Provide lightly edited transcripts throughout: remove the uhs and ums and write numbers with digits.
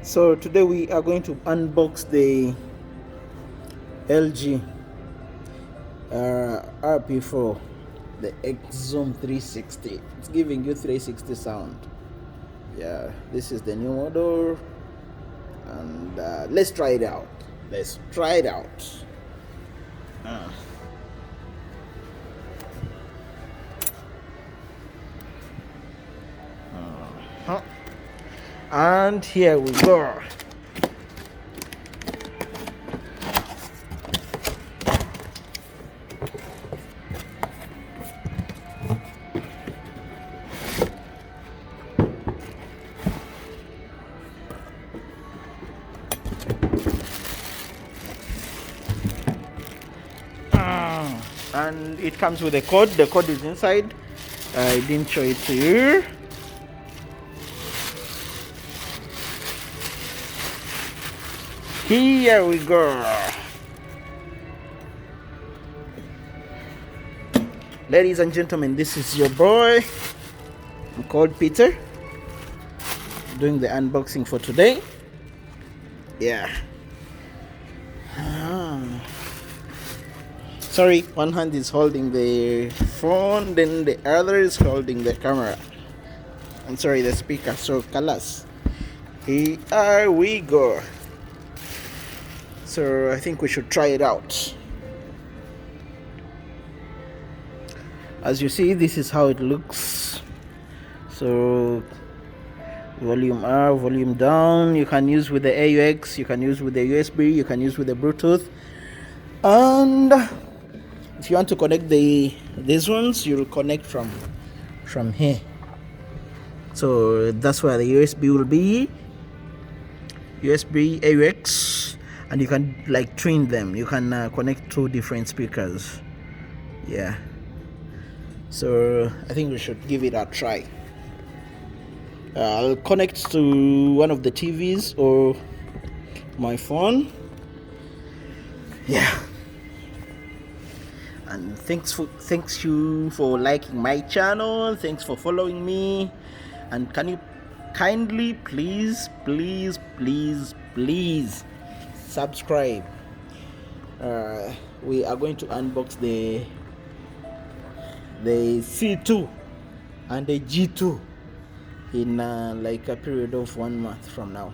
So today we are going to unbox the LG Rp4, the X-Zoom 360. It's giving you 360 sound. Yeah, this is the new model, and let's try it out. Let's try it out. Huh. And here we go. And it comes with a code. The code is inside. I didn't show it to you. Here we go. Ladies and gentlemen, this is your boy. I'm called Peter, doing the unboxing for today. Yeah. Sorry, one hand is holding the phone, then the other is holding the camera. I'm sorry, the speaker. So, colors. Here we go. So, I think we should try it out. As you see, this is how it looks. So, volume up, volume down. You can use with the AUX, you can use with the USB, you can use with the Bluetooth. And if you want to connect these ones, you'll connect from here. So that's where the USB will be. USB AUX, and you can like twin them. You can connect two different speakers. Yeah. So I think we should give it a try. I'll connect to one of the TVs or my phone. Yeah. And thanks you for liking my channel. Thanks for following me. And can you kindly please subscribe. We are going to unbox the C2 and the G2 in like a period of 1 month from now.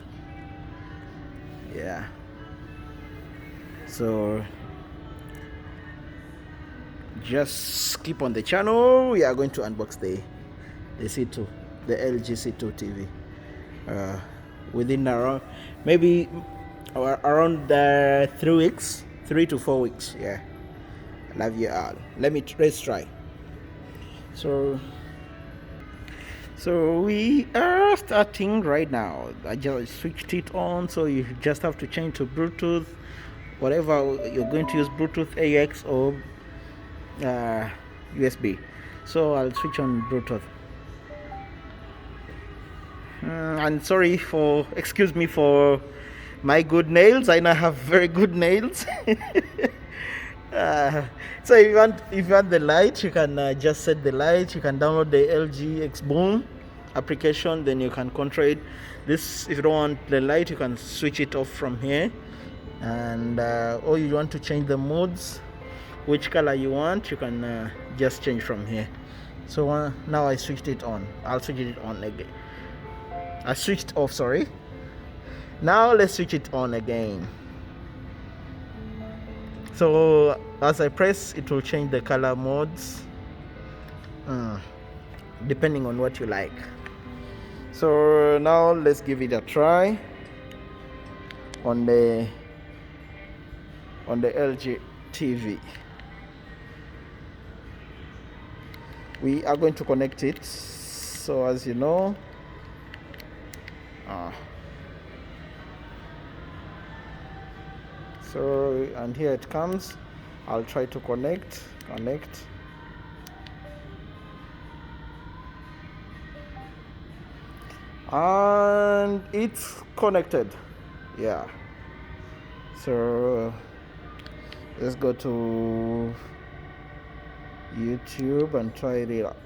Yeah. So just keep on the channel. We are going to unbox the C2, the LG C2 TV within around maybe around 3 weeks, 3 to 4 weeks. Yeah. Love you all. Let's try. So we are starting right now. I just switched it on, so you just have to change to Bluetooth, whatever you're going to use, Bluetooth, AUX, or USB. So I'll switch on Bluetooth. And excuse me for my good nails. I now have very good nails. So if you want the light, you can just set the light. You can download the LG X Boom application, then you can control it. This, if you don't want the light, you can switch it off from here. And or you want to change the modes, which color you want, you can just change from here. So now I switched it on. I'll switch it on again. I switched off, sorry. Now let's switch it on again. So as I press, it will change the color modes depending on what you like. So now let's give it a try on the LG TV. We are going to connect it. So as you know, so, and here it comes. I'll try to connect. And it's connected. Yeah. So let's go to YouTube and try it out.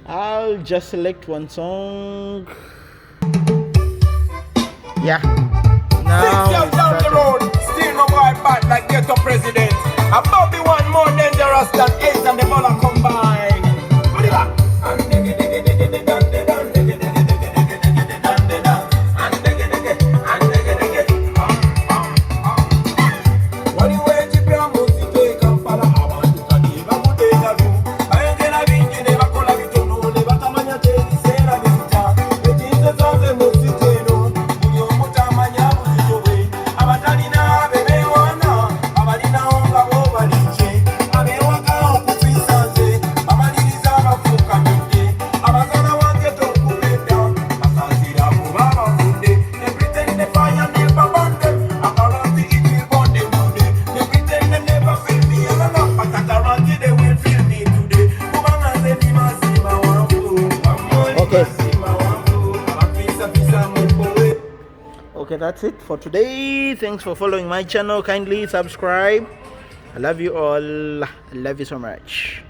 I'll just select one song. Yeah. Now 6 years down the road, still no boy bad like ghetto president. Above the one more dangerous than 8 and the dollar combined. Put it back. Okay, that's it for today. Thanks for following my channel. Kindly subscribe. I love you all. I love you so much.